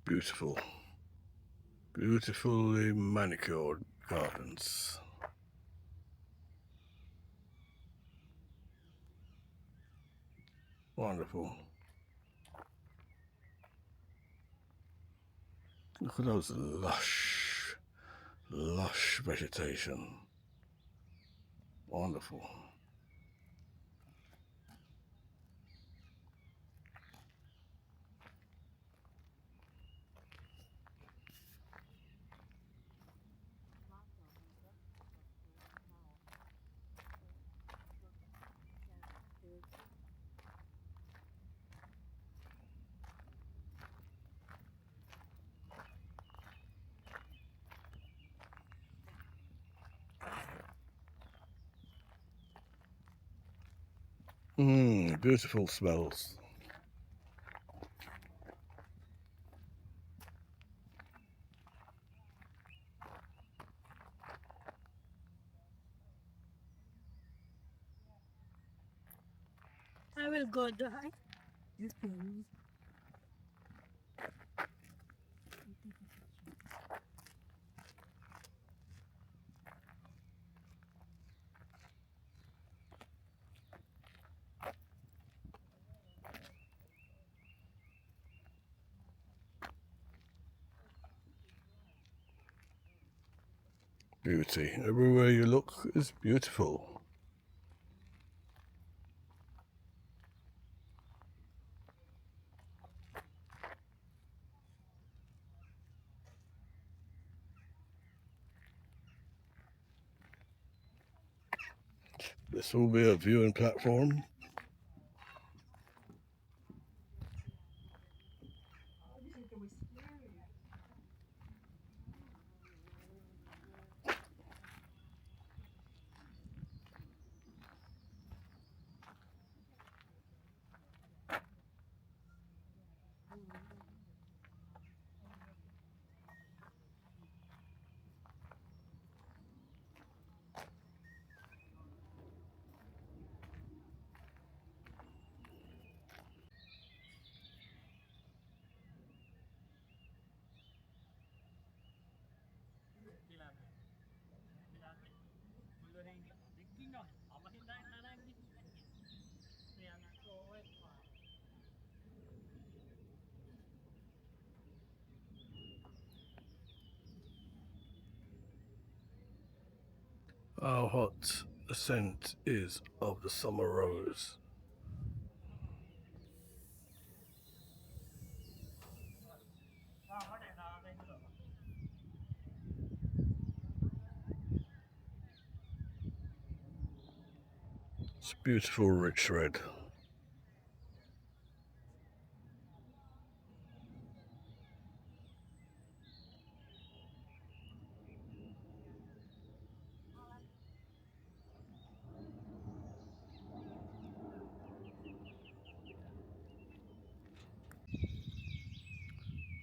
Beautiful. Beautifully manicured gardens. Wonderful. Look at those lush vegetation. Wonderful. Beautiful smells. I will go die. Yes, please. Beauty. Everywhere you look is beautiful. This will be a viewing platform. How hot the scent is of the summer rose. It's beautiful rich red.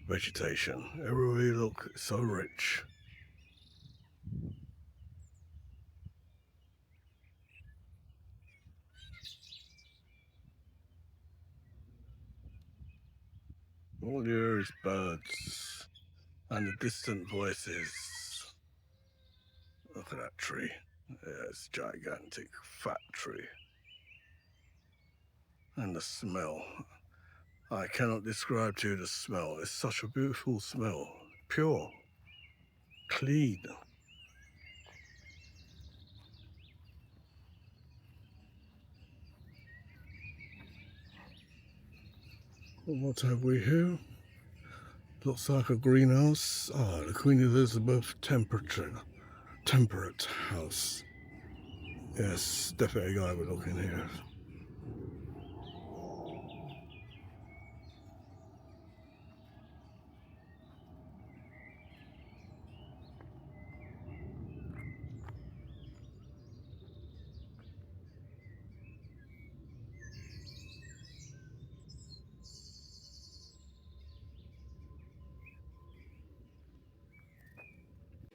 Vegetation. Everywhere you look, it's so rich. All you hear is birds and the distant voices. Look at that tree. Yeah, it's gigantic, fat tree. And the smell. I cannot describe to you the smell. It's such a beautiful smell. Pure, clean. What have we here? Looks like a greenhouse. Ah, the Queen Elizabeth temperate house. Yes, definitely gotta have a look in here.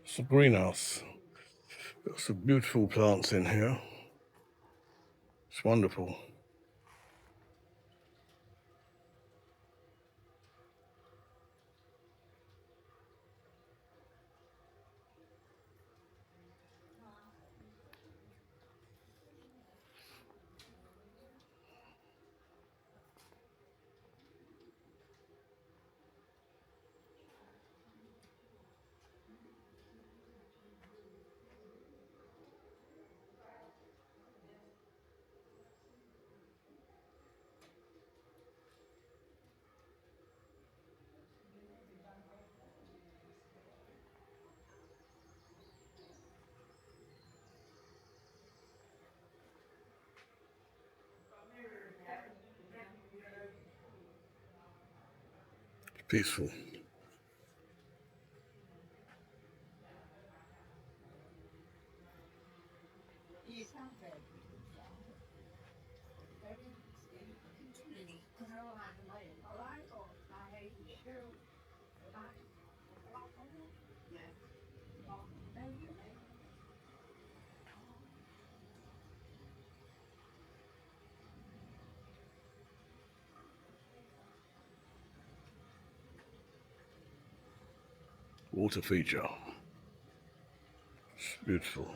It's a greenhouse. Got some beautiful plants in here. It's wonderful. Peaceful. Water feature. It's beautiful.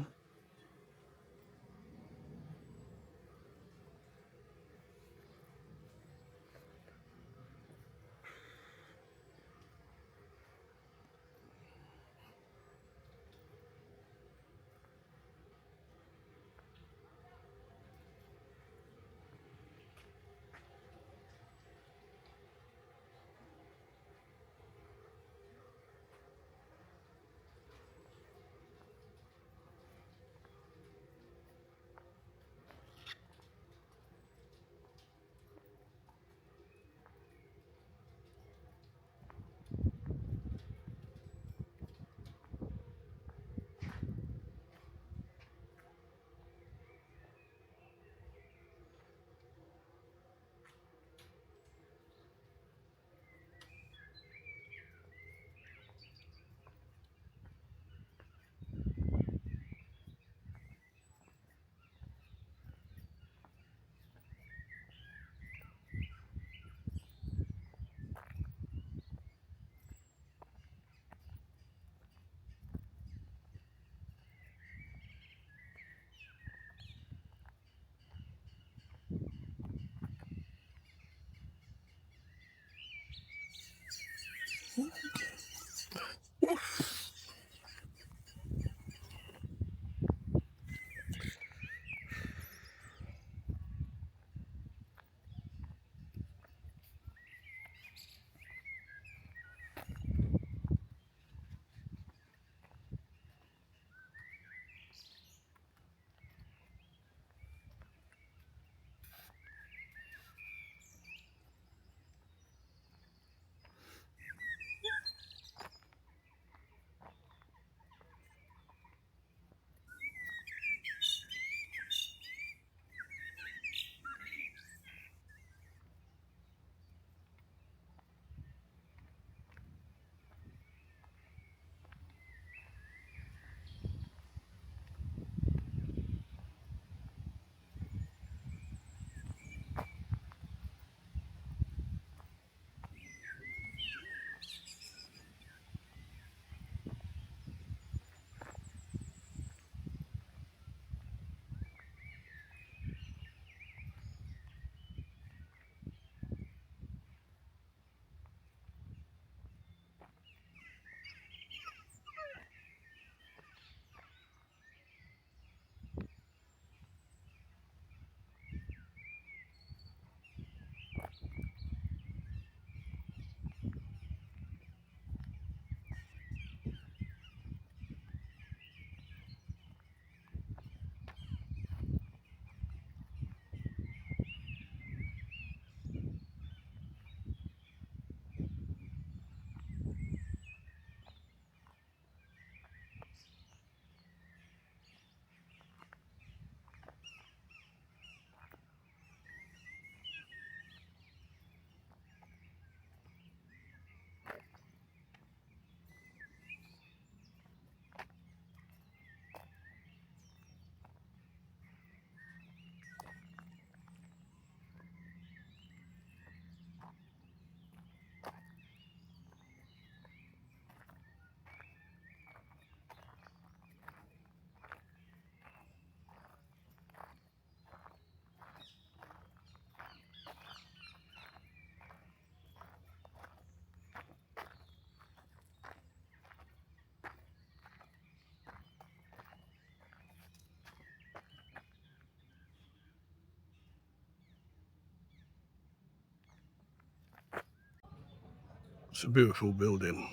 It's a beautiful building.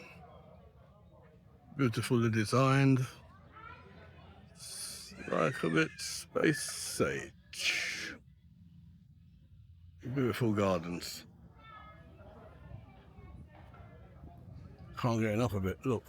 Beautifully designed. Like a bit space age. Beautiful gardens. Can't get enough of it. Look.